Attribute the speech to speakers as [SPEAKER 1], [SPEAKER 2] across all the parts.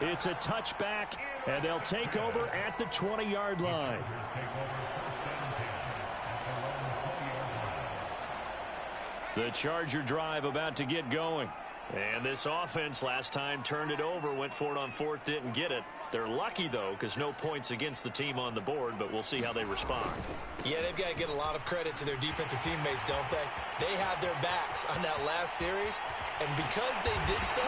[SPEAKER 1] It's a touchback, and they'll take over at the 20-yard line. The Charger drive about to get going. And this offense last time turned it over, went for it on fourth, didn't get it. They're lucky, though, because no points against the team on the board, but we'll see how they respond.
[SPEAKER 2] Yeah, they've got to get a lot of credit to their defensive teammates, don't they? They had their backs on that last series, and because they did so,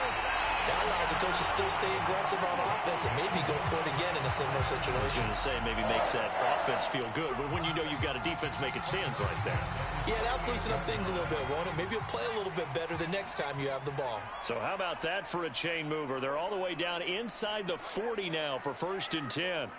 [SPEAKER 2] that allows the coach to still stay aggressive on offense and maybe go for it again in a similar situation.
[SPEAKER 1] I was going to say maybe makes that offense feel good, but when you know you've got a defense making stands like that.
[SPEAKER 2] Yeah, that'll loosen up things a little bit, won't it? Maybe you'll play a little bit better the next time you have the ball.
[SPEAKER 1] So how about that for a chain mover? They're all the way down inside the 40 now for 1st and 10.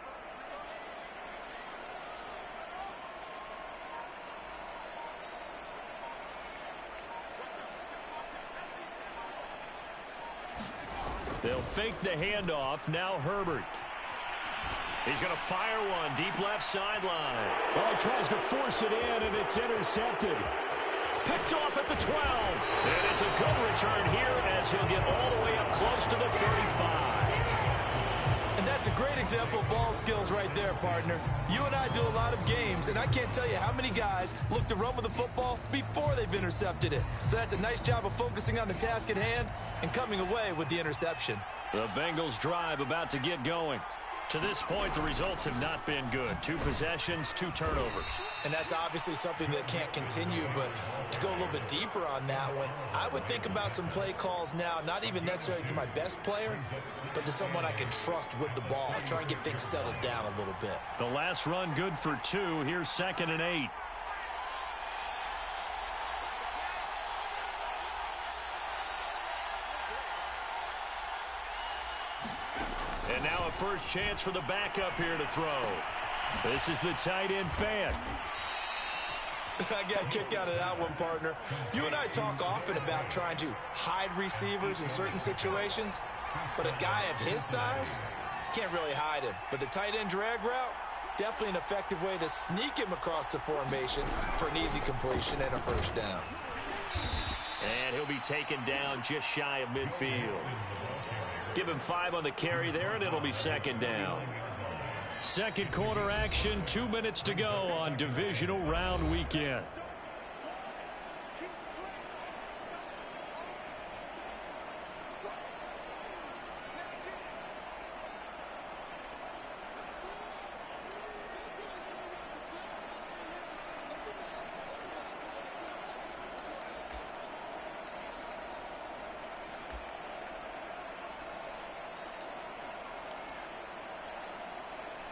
[SPEAKER 1] They'll fake the handoff. Now Herbert. He's going to fire one deep left sideline. Well, he tries to force it in, and it's intercepted. Picked off at the 12. And it's a good return here as he'll get all the way up close to the 35.
[SPEAKER 2] And that's a great example of ball skills right there, partner. You and I do a lot of games, and I can't tell you how many guys look to run with the football before they've intercepted it. So that's a nice job of focusing on the task at hand and coming away with the interception.
[SPEAKER 1] The Bengals drive about to get going. To this point, the results have not been good. 2 possessions, 2 turnovers.
[SPEAKER 2] And that's obviously something that can't continue, but to go a little bit deeper on that one, I would think about some play calls now, not even necessarily to my best player, but to someone I can trust with the ball. Try and get things settled down a little bit.
[SPEAKER 1] The last run good for 2. Here's 2nd and 8. And now a first chance for the backup here to throw. This is the tight end fan.
[SPEAKER 2] I got a kick out of that one, partner. You and I talk often about trying to hide receivers in certain situations, but a guy of his size can't really hide him. But the tight end drag route, definitely an effective way to sneak him across the formation for an easy completion and a first down.
[SPEAKER 1] And he'll be taken down just shy of midfield. Give him 5 on the carry there, and it'll be 2nd down. Second quarter action, 2 minutes to go on divisional round weekend.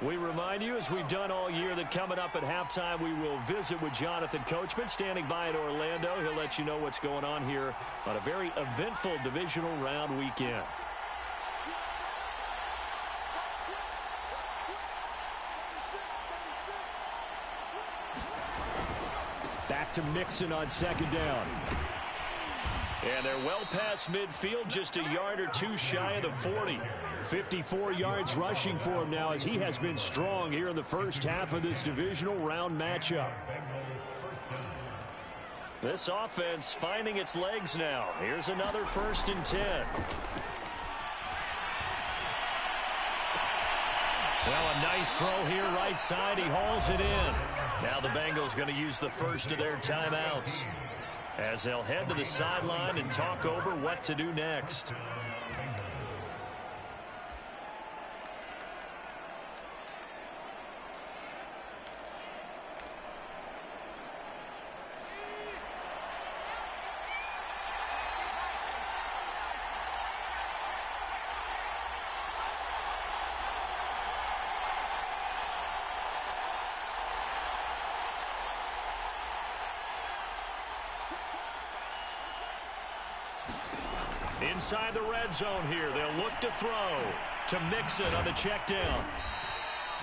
[SPEAKER 1] We remind you, as we've done all year, that coming up at halftime, we will visit with Jonathan Coachman, standing by in Orlando. He'll let you know what's going on here on a very eventful divisional round weekend. Back to Mixon on 2nd down. And they're well past midfield, just a yard or 2 shy of the 40. 54 yards rushing for him now as he has been strong here in the first half of this divisional round matchup. This offense finding its legs now. Here's another 1st and 10. Well, a nice throw here right side. He hauls it in. Now the Bengals going to use the first of their timeouts as they'll head to the sideline and talk over what to do next. Inside the red zone here, they'll look to throw to Mixon on the check down.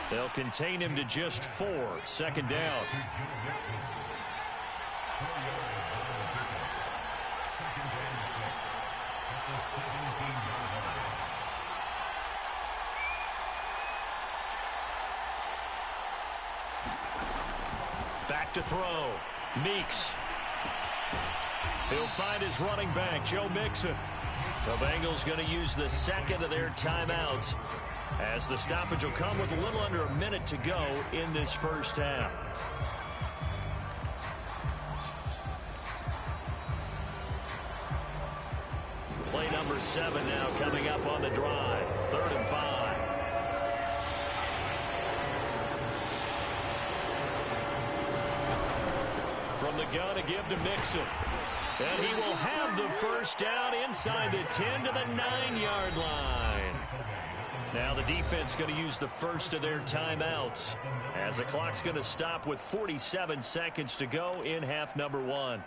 [SPEAKER 1] They'll contain him to just 4. 2nd down. Back to throw. Meeks. He'll find his running back, Joe Mixon. The Bengals going to use the second of their timeouts, as the stoppage will come with a little under a minute to go in this first half. Play number 7 now coming up on the drive. 3rd and 5. From the gun to give to Mixon. And he will have the first down inside the 10 to the 9-yard line. Now the defense going to use the first of their timeouts, as the clock's going to stop with 47 seconds to go in half number 1.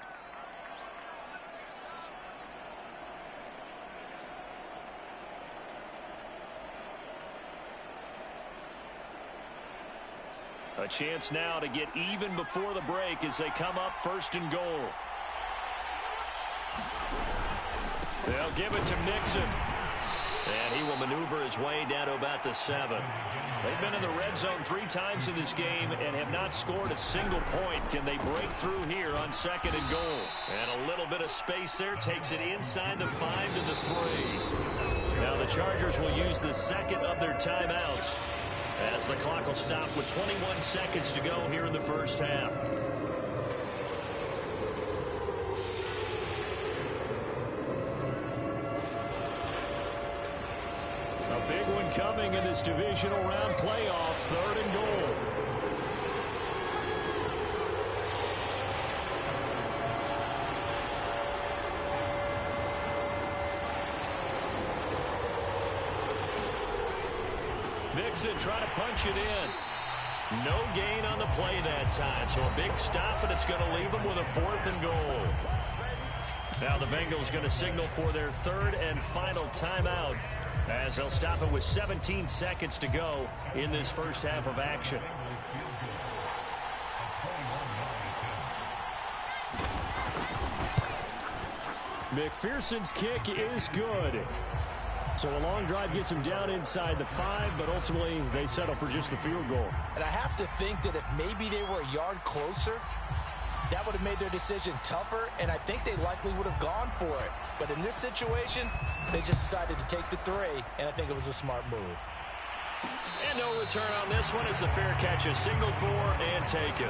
[SPEAKER 1] A chance now to get even before the break as they come up 1st and goal. They'll give it to Mixon. And he will maneuver his way down to about the 7. They've been in the red zone 3 times in this game and have not scored a single point. Can they break through here on 2nd and goal? And a little bit of space there takes it inside the 5 to the 3. Now the Chargers will use the second of their timeouts, as the clock will stop with 21 seconds to go here in the first half. A big one coming in this divisional round playoff, 3rd and goal. Mixon trying to punch it in. No gain on the play that time, so a big stop, and it's going to leave them with a 4th and goal. Now the Bengals going to signal for their 3rd and final timeout, as they'll stop it with 17 seconds to go in this first half of action. McPherson's kick is good. So a long drive gets him down inside the 5, but ultimately they settle for just the field goal.
[SPEAKER 2] And I have to think that if maybe they were a yard closer, that would have made their decision tougher, and I think they likely would have gone for it. But in this situation, they just decided to take the 3, and I think it was a smart move.
[SPEAKER 1] And no return on this one as the fair catch is signaled for and taken.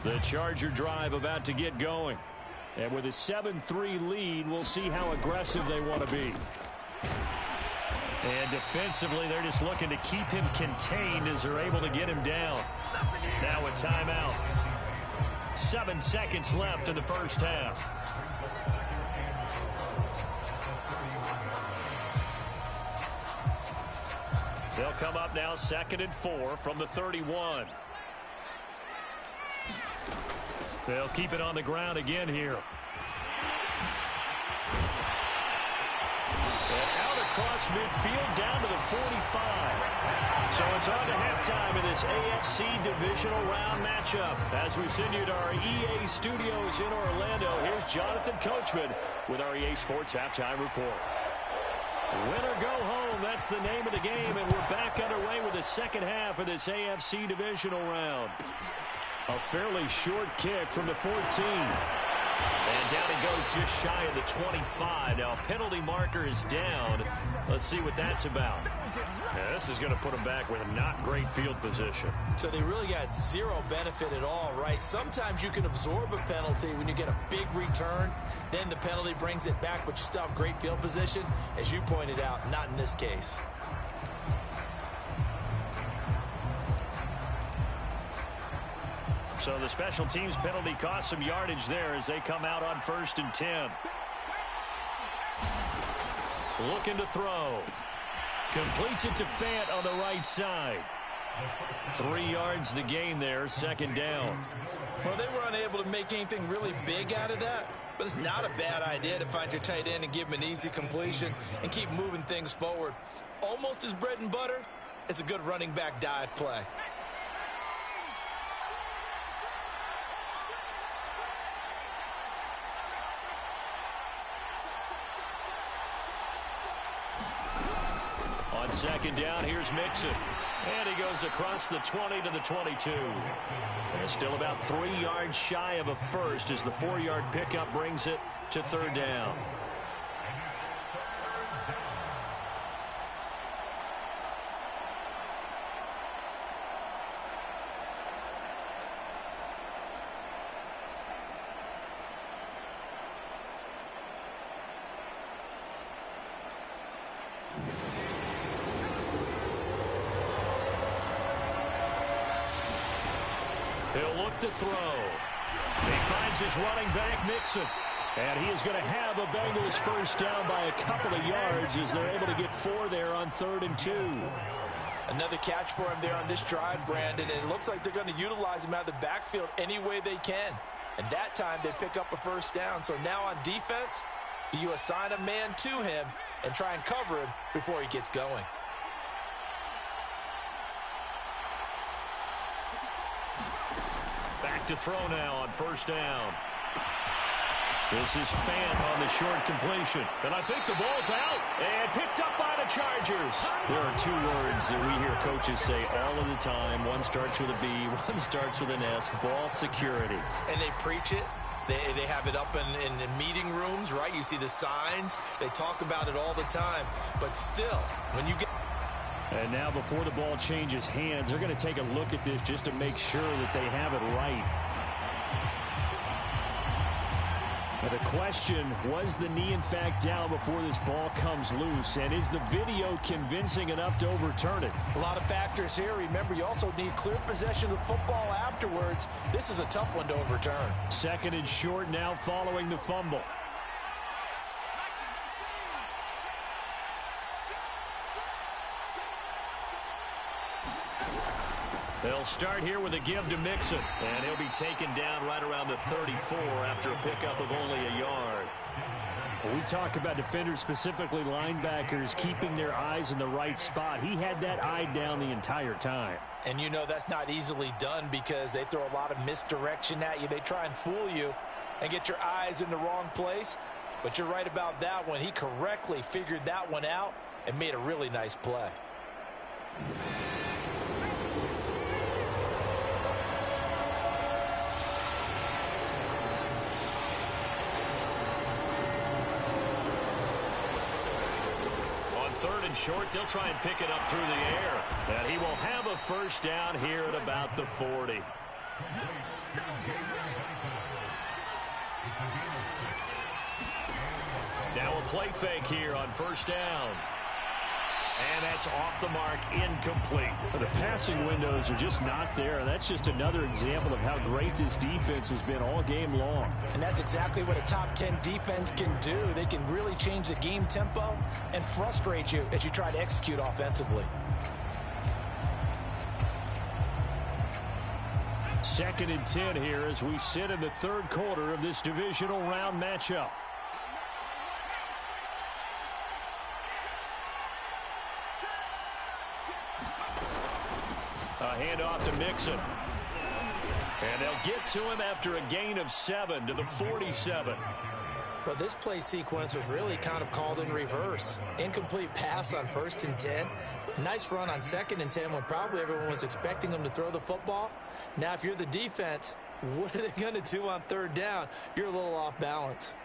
[SPEAKER 1] The Charger drive about to get going. And with a 7-3 lead, we'll see how aggressive they want to be. And defensively, they're just looking to keep him contained as they're able to get him down. Now a timeout. 7 seconds left in the first half. They'll come up now 2nd and 4 from the 31. They'll keep it on the ground again here. And out across midfield down to the 45. So it's on to halftime in this AFC divisional round matchup. As we send you to our EA studios in Orlando, here's Jonathan Coachman with our EA Sports Halftime Report. Win or go home, that's the name of the game, and we're back underway with the second half of this AFC divisional round. A fairly short kick from the 14. And down he goes just shy of the 25. Now a penalty marker is down. Let's see what that's about. Yeah, this is going to put him back with a not great field position.
[SPEAKER 2] So they really got zero benefit at all, right? Sometimes you can absorb a penalty when you get a big return. Then the penalty brings it back, but you still have great field position. As you pointed out, not in this case.
[SPEAKER 1] So the special teams penalty cost some yardage there as they come out on 1st and 10. Looking to throw. Completes it to Fant on the right side. 3 yards the gain there, 2nd down.
[SPEAKER 2] Well, they were unable to make anything really big out of that, but it's not a bad idea to find your tight end and give him an easy completion and keep moving things forward. Almost as bread and butter as a good running back dive play.
[SPEAKER 1] second down, here's Mixon. And he goes across the 20 to the 22. And still about 3 yards shy of a first as the 4-yard pickup brings it to third down. He'll look to throw. He finds his running back, Mixon. And he is going to have a Bengals first down by a couple of yards as they're able to get 4 there on 3rd and 2.
[SPEAKER 2] Another catch for him there on this drive, Brandon. And it looks like they're going to utilize him out of the backfield any way they can. And that time they pick up a first down. So now on defense, do you assign a man to him and try and cover him before he gets going?
[SPEAKER 1] Back to throw now on first down. This is Fant on the short completion. And I think the ball's out and picked up by the Chargers. There are 2 words that we hear coaches say all of the time. One starts with a B, one starts with an S, ball security. And they preach it. They have it up in meeting rooms, right? You see the signs. They talk about it all the time. But still, when you get... And now before the ball changes hands, they're going to take a look at this just to make sure that they have it right. Now the question, was the knee in fact down before this ball comes loose? And is the video convincing enough to overturn it?
[SPEAKER 2] A lot of factors here. Remember, you also need clear possession of the football afterwards. This is a tough one to overturn.
[SPEAKER 1] 2nd and short now following the fumble. They'll start here with a give to Mixon, and he'll be taken down right around the 34 after a pickup of only a yard. We talk about defenders, specifically linebackers, keeping their eyes in the right spot. He had that eye down the entire time.
[SPEAKER 2] And you know that's not easily done because they throw a lot of misdirection at you. They try and fool you and get your eyes in the wrong place. But you're right about that one. He correctly figured that one out and made a really nice play.
[SPEAKER 1] Third and short, they'll try and pick it up through the air. And he will have a first down here at about the 40. Now a play fake here on first down. And that's off the mark, incomplete. The passing windows are just not there. That's just another example of how great this defense has been all game long.
[SPEAKER 2] And that's exactly what a top 10 defense can do. They can really change the game tempo and frustrate you as you try to execute offensively.
[SPEAKER 1] 2nd and 10 here as we sit in the 3rd quarter of this divisional round matchup. A handoff to Mixon. And they'll get to him after a gain of 7 to the 47.
[SPEAKER 2] But this play sequence was really kind of called in reverse. Incomplete pass on 1st and 10. Nice run on 2nd and 10 when probably everyone was expecting them to throw the football. Now, if you're the defense, what are they going to do on 3rd down? You're a little off balance.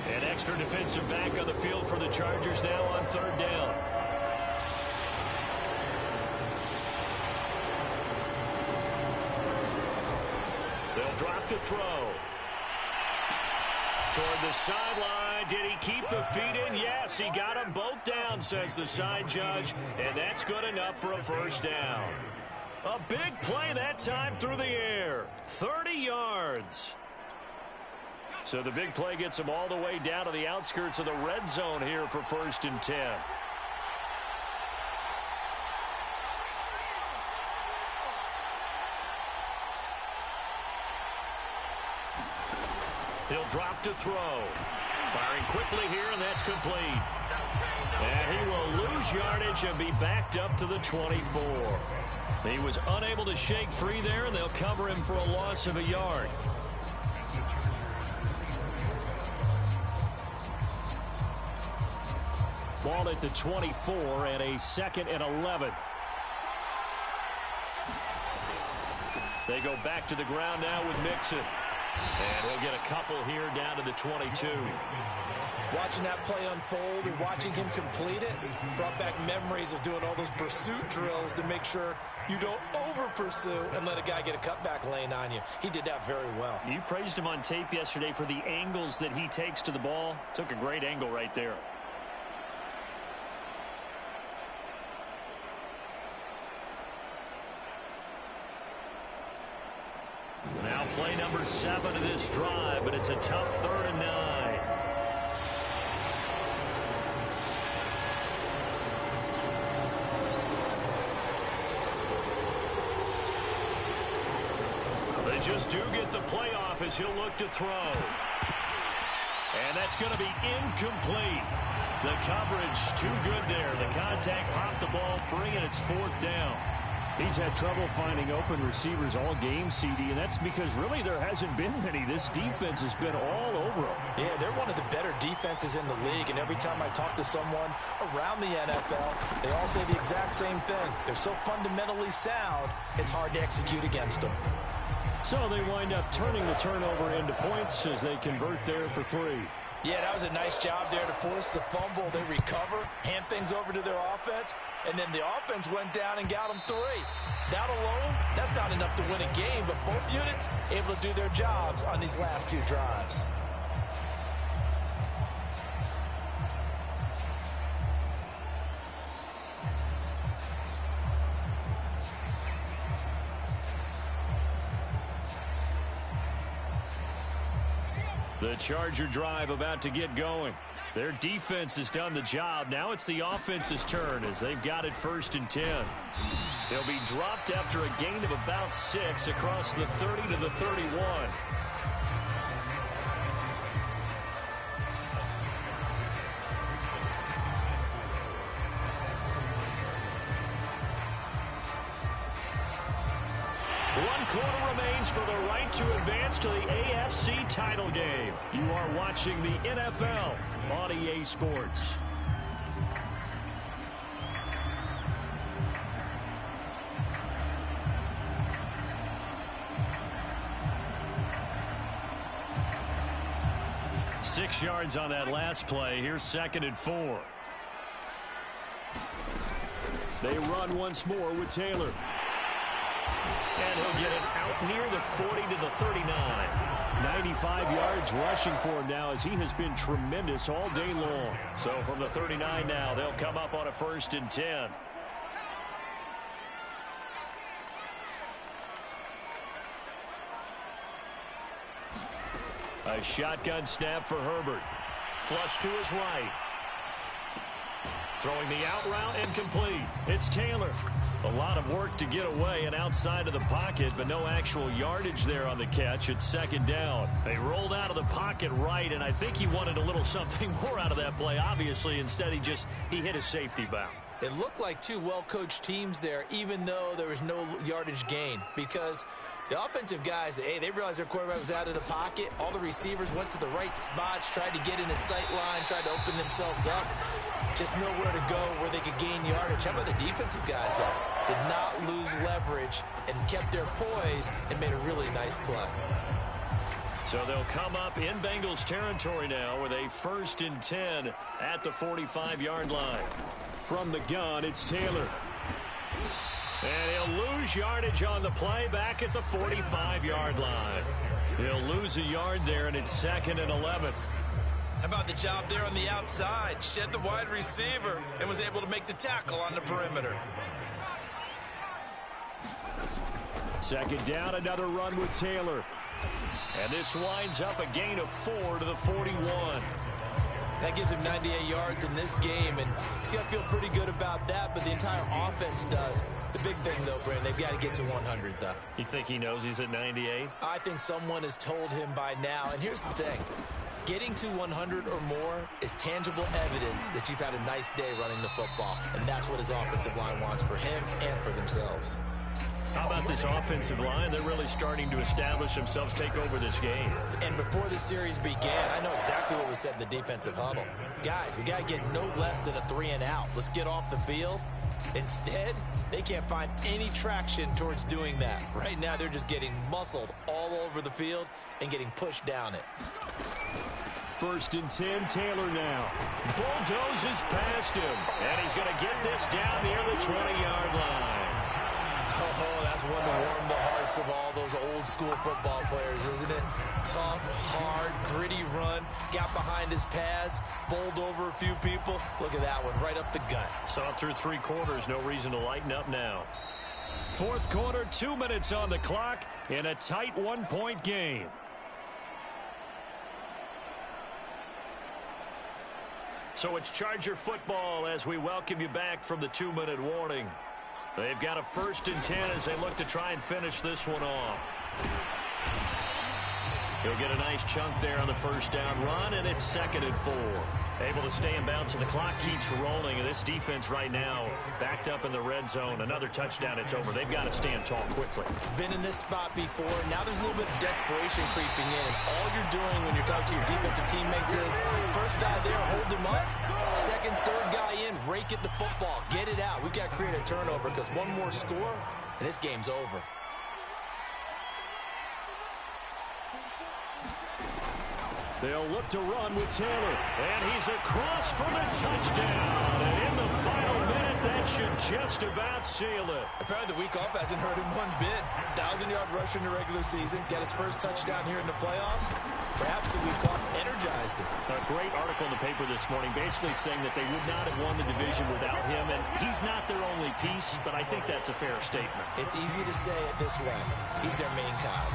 [SPEAKER 1] An extra defensive back on the field for the Chargers now on 3rd down. They'll drop to throw. Toward the sideline. Did he keep the feet in? Yes, he got them both down, says the side judge. And that's good enough for a first down. A big play that time through the air. 30 yards. So the big play gets him all the way down to the outskirts of the red zone here for 1st and 10. He'll drop to throw. Firing quickly here, and that's complete. And he will lose yardage and be backed up to the 24. He was unable to shake free there, and they'll cover him for a loss of a yard. Ball at the 24 and a 2nd and 11. They go back to the ground now with Mixon. And he'll get a couple here down to the 22.
[SPEAKER 2] Watching that play unfold and watching him complete it brought back memories of doing all those pursuit drills to make sure you don't over-pursue and let a guy get a cutback lane on you. He did that very well.
[SPEAKER 1] You praised him on tape yesterday for the angles that he takes to the ball. Took a great angle right there. Now play number 7 of this drive, but it's a tough 3rd and 9. They just do get the playoff as he'll look to throw. And that's going to be incomplete. The coverage too good there. The contact popped the ball free, and it's 4th down. He's had trouble finding open receivers all game, CD, and that's because really there hasn't been many. This defense has been all over him.
[SPEAKER 2] Yeah, they're one of the better defenses in the league, and every time I talk to someone around the NFL, they all say the exact same thing. They're so fundamentally sound, it's hard to execute against them.
[SPEAKER 1] So they wind up turning the turnover into points as they convert there for 3.
[SPEAKER 2] Yeah, that was a nice job there to force the fumble. They recover, hand things over to their offense, and then the offense went down and got them 3. That alone, that's not enough to win a game, but both units able to do their jobs on these last 2 drives.
[SPEAKER 1] The Charger drive about to get going. Their defense has done the job. Now it's the offense's turn as they've got it 1st and 10. They'll be dropped after a gain of about 6 across the 30 to the 31. One quarter remains for the right to advance to the AFC title game. You are watching the NFL on EA Sports. Six yards on that last play. Here's 2nd and 4. They run once more with Taylor. And he'll get it out near the 40 to the 39. 95 yards rushing for him now as he has been tremendous all day long. So from the 39 now, they'll come up on a 1st and 10. A shotgun snap for Herbert. Flush to his right. Throwing the out route and complete. It's Taylor. A lot of work to get away and outside of the pocket, but no actual yardage there on the catch. It's 2nd down. They rolled out of the pocket right, and I think he wanted a little something more out of that play, obviously. Instead, he hit a safety valve.
[SPEAKER 2] It looked like 2 well-coached teams there, even though there was no yardage gain, because the offensive guys, hey, they realized their quarterback was out of the pocket. All the receivers went to the right spots, tried to get in his sight line, tried to open themselves up. Just nowhere to go where they could gain yardage. How about the defensive guys, though? Did not lose leverage and kept their poise and made a really nice play.
[SPEAKER 1] So they'll come up in Bengals territory now with a 1st and 10 at the 45-yard line. From the gun, it's Taylor. And he'll lose yardage on the play back at the 45-yard line. He'll lose a yard there, and it's 2nd and 11.
[SPEAKER 2] How about the job there on the outside? Shed the wide receiver and was able to make the tackle on the perimeter.
[SPEAKER 1] 2nd down, another run with Taylor. And this winds up a gain of 4 to the 41.
[SPEAKER 2] That gives him 98 yards in this game, and he's got to feel pretty good about that, but the entire offense does. The big thing, though, Brandon, they've got to get to 100, though.
[SPEAKER 1] You think he knows he's at 98?
[SPEAKER 2] I think someone has told him by now, and here's the thing. Getting to 100 or more is tangible evidence that you've had a nice day running the football, and that's what his offensive line wants for him and for themselves.
[SPEAKER 1] How about this offensive line? They're really starting to establish themselves, take over this game.
[SPEAKER 2] And before the series began, I know exactly what was said in the defensive huddle. Guys, we got to get no less than a 3-and-out. Let's get off the field. Instead, they can't find any traction towards doing that. Right now, they're just getting muscled all over the field and getting pushed down it.
[SPEAKER 1] 1st and 10, Taylor now. Bulldozes past him, and he's going to get this down near the 20-yard line.
[SPEAKER 2] Oh, that's one to warm the hearts of all those old-school football players, isn't it? Tough, hard, gritty run. Got behind his pads, bowled over a few people. Look at that one, right up the gut.
[SPEAKER 1] Saw it through 3 quarters. No reason to lighten up now. 4th quarter, 2 minutes on the clock in a tight 1-point game. So it's Charger football as we welcome you back from the 2-minute warning. They've got a 1st and 10 as they look to try and finish this one off. He'll get a nice chunk there on the 1st down run, and it's 2nd and 4. Able to stay in bounds, so the clock keeps rolling, and this defense right now backed up in the red zone. Another touchdown, it's over. They've got to stand tall quickly.
[SPEAKER 2] Been in this spot before. Now there's a little bit of desperation creeping in, and all you're doing when you're talking to your defensive teammates is, first guy there, hold him up. 2nd, 3rd guy in, rake at the football. Get it out. We've got to create a turnover because one more score, and this game's over.
[SPEAKER 1] They'll look to run with Taylor, and he's across for the touchdown. And in the final minute, that should just about seal it.
[SPEAKER 2] Apparently the week off hasn't hurt him one bit. 1,000-yard rusher in the regular season, got his first touchdown here in the playoffs. Perhaps the week off energized him.
[SPEAKER 1] A great article in the paper this morning basically saying that they would not have won the division without him, and he's not their only piece, but I think that's a fair statement.
[SPEAKER 2] It's easy to say it this way. He's their main cog.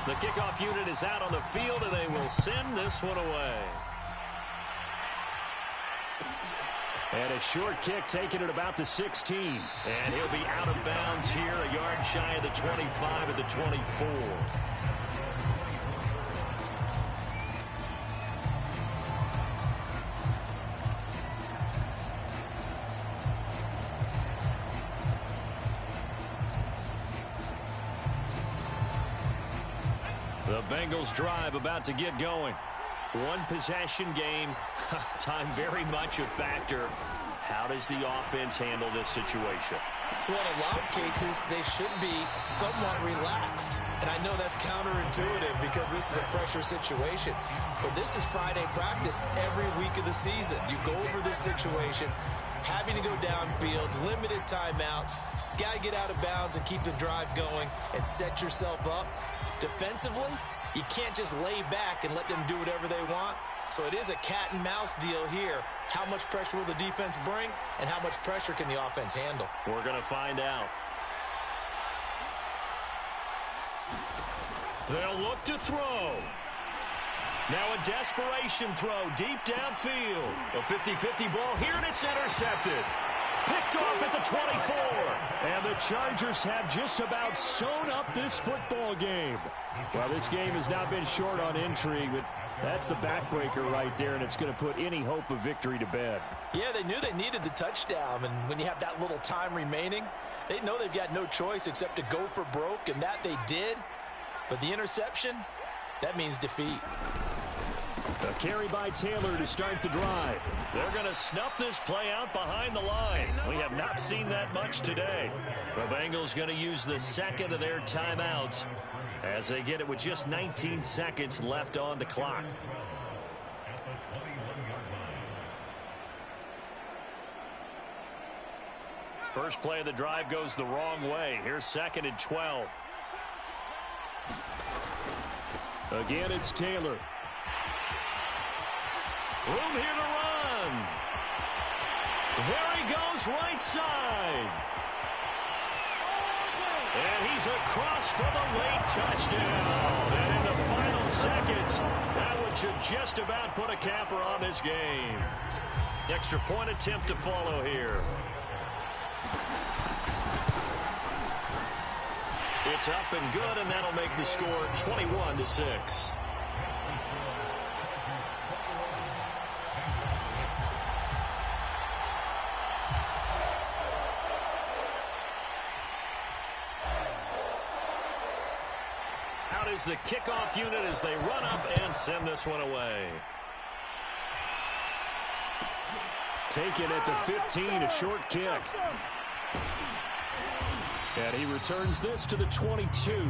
[SPEAKER 1] The kickoff unit is out on the field, and they will send this one away. And a short kick taken at about the 16. And he'll be out of bounds here, a yard shy of the 25 at the 24. The Bengals drive about to get going. One possession game. Time very much a factor. How does the offense handle this situation?
[SPEAKER 2] Well, in a lot of cases, they should be somewhat relaxed. And I know that's counterintuitive because this is a pressure situation. But this is Friday practice every week of the season. You go over this situation, having to go downfield, limited timeouts, got to get out of bounds and keep the drive going and set yourself up. Defensively, you can't just lay back and let them do whatever they want. So it is a cat and mouse deal here. How much pressure will the defense bring, and how much pressure can the offense handle?
[SPEAKER 1] We're going to find out. They'll look to throw. Now a desperation throw deep downfield. A 50-50 ball here, and it's intercepted. Picked off at the 24. And the Chargers have just about sewn up this football game. Well, this game has not been short on intrigue, but that's the backbreaker right there, and it's going to put any hope of victory to bed.
[SPEAKER 2] Yeah, they knew they needed the touchdown, and when you have that little time remaining, they know they've got no choice except to go for broke, and that they did. But the interception, that means defeat.
[SPEAKER 1] A carry by Taylor to start the drive. They're going to snuff this play out behind the line. We have not seen that much today. The Bengals going to use the second of their timeouts as they get it with just 19 seconds left on the clock. First play of the drive goes the wrong way. Here's 2nd and 12. Again, it's Taylor. Room here to run. There he goes, right side. And he's across for the late touchdown. And in the final seconds, that one should just about put a capper on this game. Extra point attempt to follow here. It's up and good, and that'll make the score 21-6. is the kickoff unit as they run up and send this one away. Taken at the 15, a short kick. And he returns this to the 22.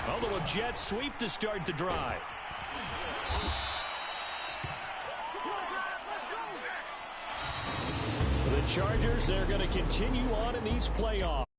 [SPEAKER 1] Although a jet sweep to start the drive. The Chargers, they're going to continue on in these playoffs.